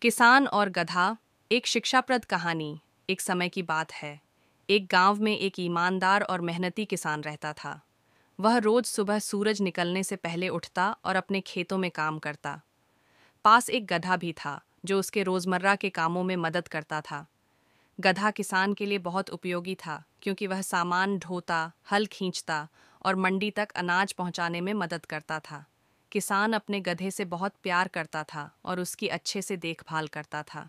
किसान और गधा। एक शिक्षाप्रद कहानी। एक समय की बात है। एक गांव में एक ईमानदार और मेहनती किसान रहता था। वह रोज सुबह सूरज निकलने से पहले उठता और अपने खेतों में काम करता। पास एक गधा भी था जो उसके रोजमर्रा के कामों में मदद करता था। गधा किसान के लिए बहुत उपयोगी था क्योंकि वह सामान ढोता, हल खींचता और मंडी तक अनाज पहुंचाने में मदद करता था। किसान अपने गधे से बहुत प्यार करता था और उसकी अच्छे से देखभाल करता था।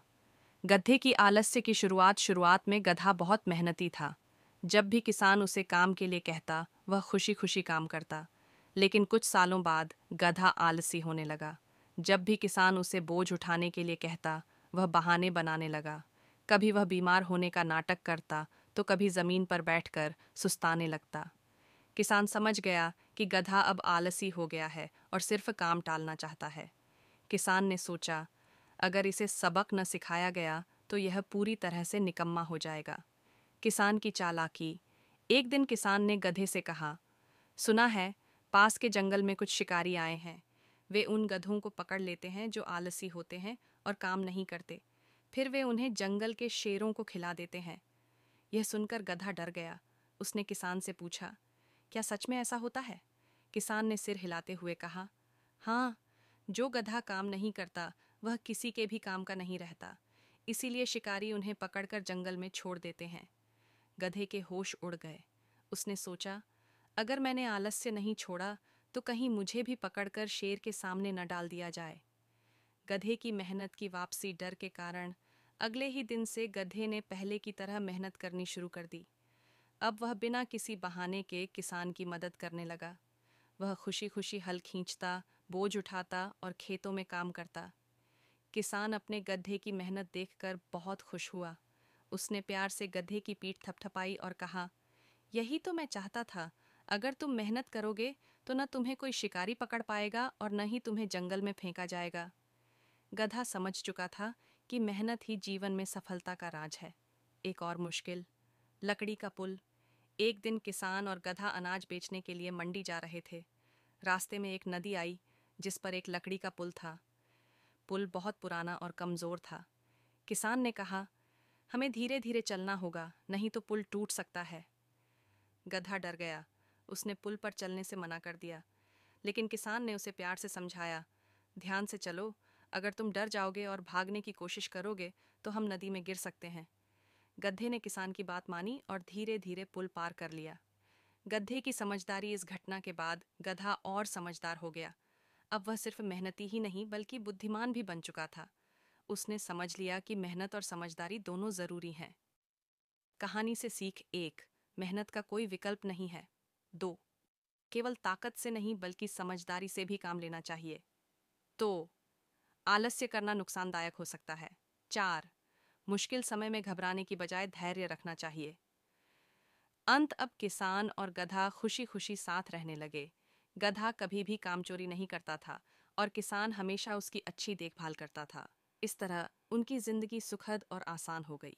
गधे की आलस्य की शुरुआत में गधा बहुत मेहनती था। जब भी किसान उसे काम के लिए कहता, वह खुशी खुशी काम करता। लेकिन कुछ सालों बाद गधा आलसी होने लगा। जब भी किसान उसे बोझ उठाने के लिए कहता, वह बहाने बनाने लगा। कभी वह बीमार होने का नाटक करता तो कभी जमीन पर बैठकर सुस्ताने लगता। किसान समझ गया कि गधा अब आलसी हो गया है और सिर्फ काम टालना चाहता है। किसान ने सोचा, अगर इसे सबक न सिखाया गया तो यह पूरी तरह से निकम्मा हो जाएगा। किसान की चालाकी। एक दिन किसान ने गधे से कहा, सुना है पास के जंगल में कुछ शिकारी आए हैं। वे उन गधों को पकड़ लेते हैं जो आलसी होते हैं और काम नहीं करते। फिर वे उन्हें जंगल के शेरों को खिला देते हैं। यह सुनकर गधा डर गया। उसने किसान से पूछा, क्या सच में ऐसा होता है? किसान ने सिर हिलाते हुए कहा, हाँ, जो गधा काम नहीं करता वह किसी के भी काम का नहीं रहता। इसीलिए शिकारी उन्हें पकड़कर जंगल में छोड़ देते हैं। गधे के होश उड़ गए। उसने सोचा, अगर मैंने आलस्य नहीं छोड़ा तो कहीं मुझे भी पकड़कर शेर के सामने न डाल दिया जाए। गधे की मेहनत की वापसी डर के कारण अगले ही दिन से गधे ने पहले की तरह मेहनत करनी शुरू कर दी। अब वह बिना किसी बहाने के किसान की मदद करने लगा। वह खुशी खुशी हल खींचता, बोझ उठाता और खेतों में काम करता। किसान अपने गधे की मेहनत देखकर बहुत खुश हुआ। उसने प्यार से गधे की पीठ थपथपाई और कहा, यही तो मैं चाहता था। अगर तुम मेहनत करोगे तो न तुम्हें कोई शिकारी पकड़ पाएगा और न ही तुम्हें जंगल में फेंका जाएगा। गधा समझ चुका था कि मेहनत ही जीवन में सफलता का राज है। एक और मुश्किल, लकड़ी का पुल। एक दिन किसान और गधा अनाज बेचने के लिए मंडी जा रहे थे। रास्ते में एक नदी आई जिस पर एक लकड़ी का पुल था। पुल बहुत पुराना और कमजोर था। किसान ने कहा, हमें धीरे धीरे चलना होगा, नहीं तो पुल टूट सकता है। गधा डर गया। उसने पुल पर चलने से मना कर दिया। लेकिन किसान ने उसे प्यार से समझाया, ध्यान से चलो, अगर तुम डर जाओगे और भागने की कोशिश करोगे तो हम नदी में गिर सकते हैं। गधे ने किसान की बात मानी और धीरे धीरे पुल पार कर लिया। गधे की समझदारी। इस घटना के बाद गधा और समझदार हो गया। अब वह सिर्फ मेहनती ही नहीं बल्कि बुद्धिमान भी बन चुका था। उसने समझ लिया कि मेहनत और समझदारी दोनों जरूरी हैं। कहानी से सीख। 1, मेहनत का कोई विकल्प नहीं है। 2, केवल ताकत से नहीं बल्कि समझदारी से भी काम लेना चाहिए। तो आलस्य करना नुकसानदायक हो सकता है। 4, मुश्किल समय में घबराने की बजाय धैर्य रखना चाहिए। अंत। अब किसान और गधा खुशी खुशी साथ रहने लगे। गधा कभी भी काम चोरी नहीं करता था और किसान हमेशा उसकी अच्छी देखभाल करता था। इस तरह उनकी जिंदगी सुखद और आसान हो गई।